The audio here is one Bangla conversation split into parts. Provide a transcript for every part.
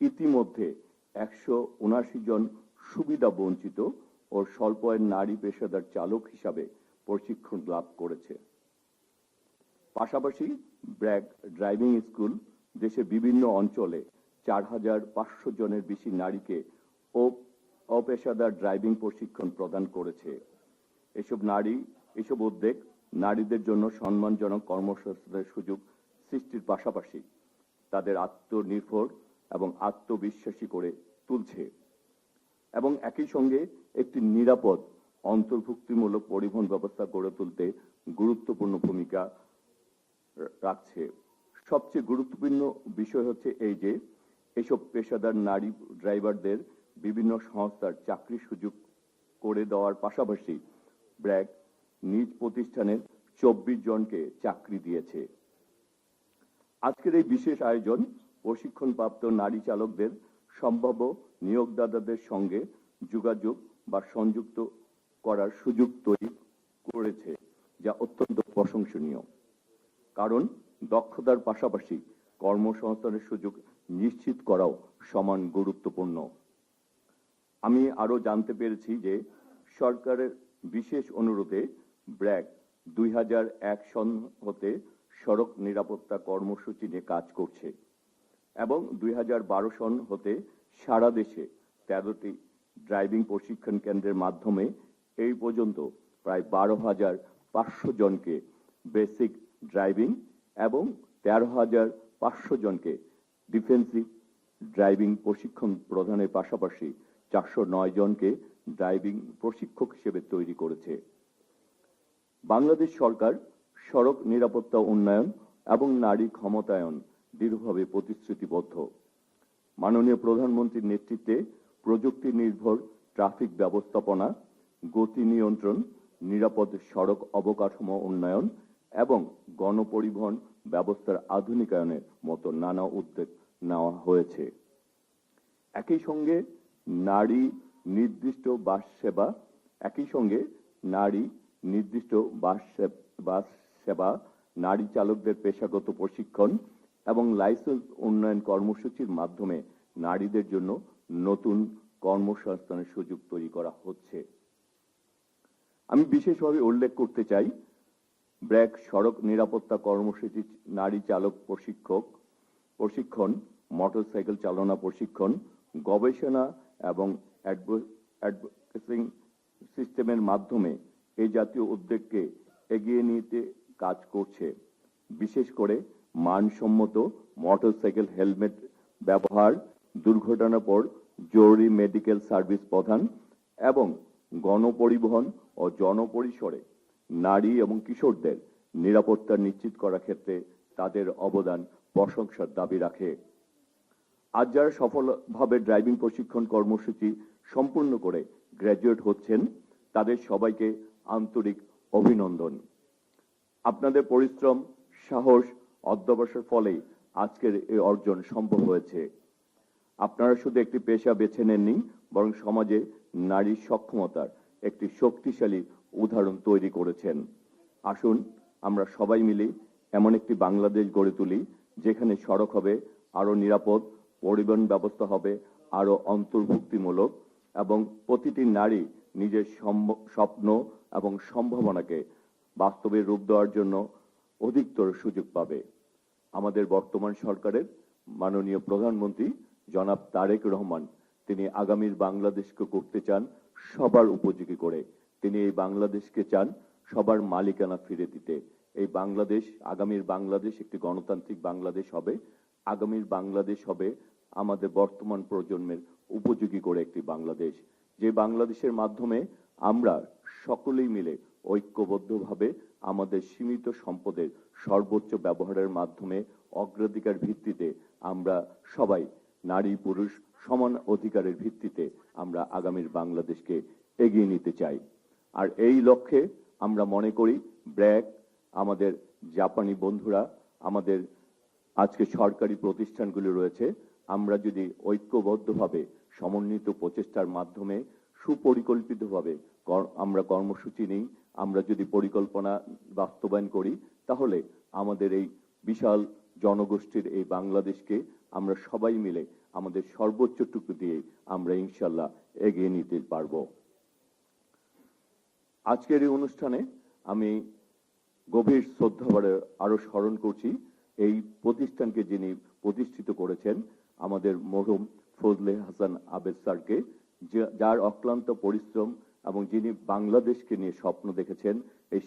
ইতিমধ্যে 179 জন সুবিধা বঞ্চিত ও স্বল্প আয়ের নারী পেশাদার চালক হিসাবে প্রশিক্ষণ লাভ করেছে। পাশাপাশি ব্র্যাক ড্রাইভিং স্কুল দেশের বিভিন্ন অঞ্চলে 4500 জনের বেশি নারীকে অপেশাদার ড্রাইভিং প্রশিক্ষণ প্রদান করেছে। এসব উদ্যোগ নারীদের জন্য সম্মানজনক কর্মসংস্থানের সুযোগ সৃষ্টির পাশাপাশি তাদের আত্মনির্ভর এবং আত্মবিশ্বাসী করে তুলছে এবং একই সঙ্গে একটি নিরাপদ অন্তর্ভুক্তিমূলক পরিবহন ব্যবস্থা গড়ে তুলতে গুরুত্বপূর্ণ ভূমিকা রাখছে। সবচেয়ে গুরুত্বপূর্ণ বিষয় হচ্ছে এই যে এসব পেশাদার নারী ড্রাইভারদের বিভিন্ন সংস্থার চাকরির সুযোগ করে দেওয়ার পাশাপাশি ব্র্যাক নিজ প্রতিষ্ঠানের 24 জনকে চাকরি দিয়েছে। আজকের এই বিশেষ আয়োজন প্রশিক্ষণপ্রাপ্ত নারী চালকদের সম্ভাব্য নিয়োগদাতাদের সঙ্গে যোগাযোগ বা সংযুক্ত করার সুযোগ তৈরি করেছে, যা অত্যন্ত প্রশংসনীয়। কারণ দক্ষতার পাশাপাশি কর্মসংস্থানের সুযোগ নিশ্চিত করাও সমান গুরুত্বপূর্ণ। আমি আরো জানতে পেরেছি যে সরকারের বিশেষ অনুরোধে ব্র্যাক 2001 সন হতে সড়ক নিরাপত্তা কর্মসূচি নিয়ে কাজ করছে এবং 2012 সন হতে সারা দেশে 13টি ড্রাইভিং প্রশিক্ষণ কেন্দ্রের মাধ্যমে এই পর্যন্ত প্রায় 12,500 জনকে বেসিক ড্রাইভিং এবং 13,500 জনকে ডিফেন্সিভ ড্রাইভিং প্রশিক্ষণ প্রদানের পাশাপাশি 409 জনকে ড্রাইভিং প্রশিক্ষক হিসেবে তৈরি করেছে। বাংলাদেশ সরকার সড়ক নিরাপত্তা উন্নয়ন এবং নারী ক্ষমতায়ন দৃঢ়ভাবে প্রতিশ্রুতিবদ্ধ। মাননীয় প্রধানমন্ত্রীর নেতৃত্বে প্রযুক্তি নির্ভর ট্রাফিক ব্যবস্থাপনা, গতি নিয়ন্ত্রণ, নিরাপদ সড়ক অবকাঠামো উন্নয়ন এবং গণপরিবহন ব্যবস্থার আধুনিকায়নের মতো নানা উদ্যোগ নেওয়া হয়েছে। একই সঙ্গে নারী নির্দিষ্ট বাস সেবা, নারী চালকদের পেশাগত প্রশিক্ষণ এবং লাইসেন্স উন্নয়ন কর্মসূচির মাধ্যমে নারীদের জন্য নতুন কর্মসংস্থানের সুযোগ তৈরি করা হচ্ছে। আমি বিশেষভাবে উল্লেখ করতে চাই ব্র্যাক সড়ক নিরাপত্তা কর্মসূচি নারী চালক প্রশিক্ষণ, মোটরসাইকেল চালনা প্রশিক্ষণ, গবেষণা এবং অ্যাডভোকেসি সিস্টেমের মাধ্যমে এই জাতীয় উদ্যোগকে এগিয়ে নিতে কাজ করছে। বিশেষ করে মানসম্মত মোটরসাইকেল হেলমেট ব্যবহার, দুর্ঘটনার পর জরুরি মেডিকেল সার্ভিস প্রদান এবং গণপরিবহন ও জনপরিসরে নারী এবং কিশোরদের নিরাপত্তা নিশ্চিত করার ক্ষেত্রে তাদের অবদান প্রশংসার দাবি রাখে। আজ যারা সফলভাবে ড্রাইভিং প্রশিক্ষণ কর্মসূচি সম্পূর্ণ করে গ্র্যাজুয়েট হচ্ছেন, তাদের সবাইকে আন্তরিক অভিনন্দন। আপনাদের পরিশ্রম, সাহস, অধ্যবসায়ের ফলেই আজকের এই অর্জন সম্ভব হয়েছে। আপনারা শুধু একটি পেশা বেছে নেননি, বরং সমাজে নারী সক্ষমতার একটি শক্তিশালী উদাহরণ তৈরি করেছেন। আসুন আমরা সবাই মিলে এমন একটি বাংলাদেশ গড়ে তুলি যেখানে সড়ক হবে আরো নিরাপদ, পরিবহন ব্যবস্থা হবে আরো অন্তর্ভুক্তিমূলক এবং প্রতিটি নারী নিজের স্বপ্ন এবং সম্ভাবনাকে বাস্তবে রূপ দেওয়ার জন্য অধিকতর সুযোগ পাবে। আমাদের বর্তমান সরকারের মাননীয় প্রধানমন্ত্রী জনাব তারেক রহমান, তিনি আগামীর বাংলাদেশকে করতে চান সবার উপযোগী করে। তিনি এই বাংলাদেশকে চান সবার মালিকানা ফিরে দিতে। এই বাংলাদেশ, আগামীর বাংলাদেশ একটি গণতান্ত্রিক বাংলাদেশ হবে। আগামীর বাংলাদেশ হবে আমাদের বর্তমান প্রজন্মের উপযোগী করে একটি বাংলাদেশ, যে বাংলাদেশের মাধ্যমে আমরা সকলেই মিলে ঐক্যবদ্ধভাবে আমাদের সীমিত সম্পদের সর্বোচ্চ ব্যবহারের মাধ্যমে অগ্রাধিকার ভিত্তিতে আমরা সবাই নারী পুরুষ সমান অধিকারের ভিত্তিতে আমরা আগামীর বাংলাদেশকে এগিয়ে নিতে চাই। আর এই লক্ষ্যে আমরা মনে করি ব্র্যাক, আমাদের জাপানি বন্ধুরা, আমাদের আজকে সরকারি প্রতিষ্ঠানগুলি রয়েছে, আমরা যদি ঐক্যবদ্ধভাবে সমন্বিত প্রচেষ্টার মাধ্যমে সুপরিকল্পিতভাবে আমরা কর্মসূচি নিই, আমরা যদি পরিকল্পনা বাস্তবায়ন করি, তাহলে আমাদের এই বিশাল জনগোষ্ঠীর এই বাংলাদেশকে আমরা সবাই মিলে আমাদের সর্বোচ্চটুকু দিয়ে আমরা ইনশাল্লাহ এগিয়ে নিতে পারবো। আজকের এই অনুষ্ঠানে আমি গভীর শ্রদ্ধা ভরে আরো স্মরণ করছি এই প্রতিষ্ঠানকে যিনি প্রতিষ্ঠিত করেছেন, আমাদের মরহুম ফজলে হাসান আবেদ স্যারকে, যার অক্লান্ত পরিশ্রম এবং যিনি বাংলাদেশকে নিয়ে স্বপ্ন দেখেছেন,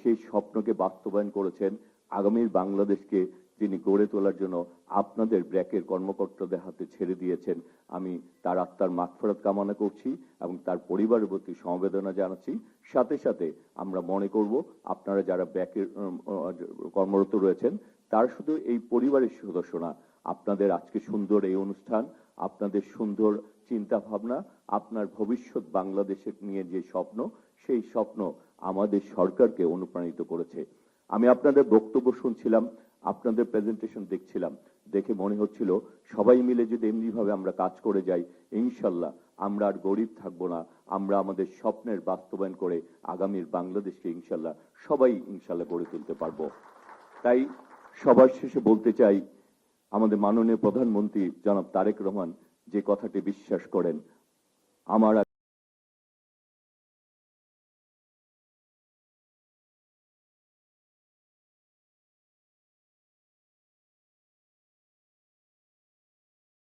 সেই স্বপ্নকে বাস্তবায়ন করেছেন। আগামীর বাংলাদেশকে তিনি গড়ে তোলার জন্য আপনাদের ব্র্যাকের কর্মকর্তাদের হাতে ছেড়ে দিয়েছেন। আমি তার আত্মার মাগফিরাত কামনা করছি এবং তার পরিবারের প্রতি সমবেদনা জানাচ্ছি। সাথে সাথে আমরা মনে করব আপনারা যারা ব্র্যাকের কর্মরত রয়েছেন তার শুধু এই পরিবারের সদস্য না, আপনাদের আজকে সুন্দর এই অনুষ্ঠান, আপনাদের সুন্দর চিন্তা ভাবনা, আপনার ভবিষ্যৎ বাংলাদেশের নিয়ে যে স্বপ্ন, সেই স্বপ্ন আমাদের সরকারকে অনুপ্রাণিত করেছে। আমি আপনাদের বক্তব্য শুনছিলাম, আপনাদের প্রেজেন্টেশন দেখছিলাম, দেখে মনে হচ্ছিল সবাই মিলে যদি এমনি ভাবে আমরা কাজ করে যাই, ইনশাল্লাহ আমরা আর গরিব থাকবো না। আমরা আমাদের স্বপ্নের বাস্তবায়ন করে আগামীর বাংলাদেশকে ইনশাল্লাহ সবাই ইনশাল্লাহ গড়ে তুলতে পারবো। তাই সবার শেষে বলতে চাই, আমাদের মাননীয় প্রধানমন্ত্রী জনাব তারেক রহমান যে কথাটি বিশ্বাস করেন, আমার